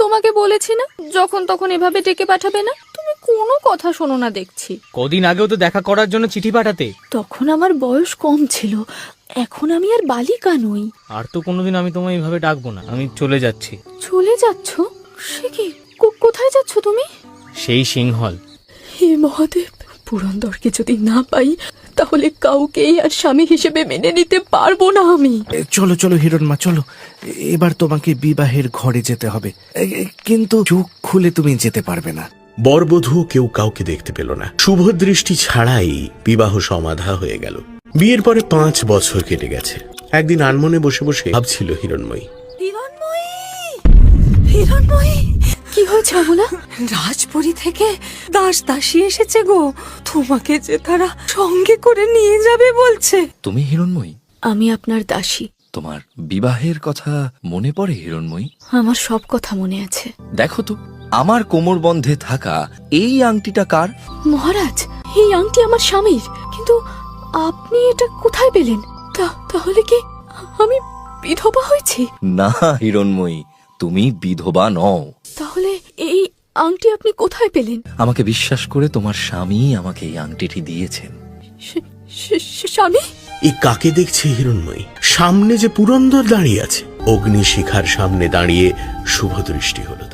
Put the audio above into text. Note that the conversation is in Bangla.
তোমাকে বলেছি না যখন তখন এভাবে ডেকে পাঠাবে না। তুমি কোনো কথা শোনো না দেখছি। কদিন আগেও তো দেখা করার জন্য চিঠি পাঠাতে। তখন আমার বয়স কম ছিল, এখন আমি আর বালিকা নই। আর তো কোনোদিন আমি তোমায় এইভাবে ডাকবো না। আমি চলে যাচ্ছি। চলে যাচ্ছ? সে কি, কোথায় যাচ্ছ তুমি? সেই সিংহল। হে মহাদেব, পুরন্দরকে যদি না পাই তাহলে কাউকেই আর স্বামী হিসেবে মেনে নিতে পারবো না আমি। চলো চলো হিরণমা, চলো। এবার তোমাকে বিবাহের ঘরে যেতে হবে, কিন্তু চোখ খুলে তুমি যেতে পারবে না। বরবধূ কেউ কাউকে দেখতে পেল না। শুভদৃষ্টি ছাড়াই বিবাহ সমাধা হয়ে গেল। বিয়ের পরে 5 বছর কেটে গেছে। একদিন আনমনে বসে বসে ভাবছিল হিরণময়ী। হিরণময়ী, কি হয়েছে অমলা? রাজপুরী থেকে দাস দাসী এসেছে গো, তোমাকে যে তারা সঙ্গে করে নিয়ে যাবে বলছে। তুমি হিরণময়ী? আমি আপনার দাসী। তোমার বিবাহের কথা মনে পড়ে হিরণময়ী? আমার সব কথা মনে আছে। দেখো তো, আমার কোমর বন্ধে থাকা এই আংটিটা কার? মহারাজ, এই আংটি আমার স্বামীর, কিন্তু আপনি এটা কোথায় পেলেন? তাহলে কি আমি বিধবা হয়েছি? না হিরণময়ী, তুমি বিধবা নও। তাহলে এই আংটি আপনি কোথায় পেলেন? আমাকে বিশ্বাস করে তোমার স্বামী আমাকে এই আংটিটি দিয়েছেন। স্বামী? এই কাকে দেখছে হিরণময়ী? সামনে যে পুরন্দর দাঁড়িয়ে আছে। অগ্নিশিখার সামনে দাঁড়িয়ে শুভদৃষ্টি হলো।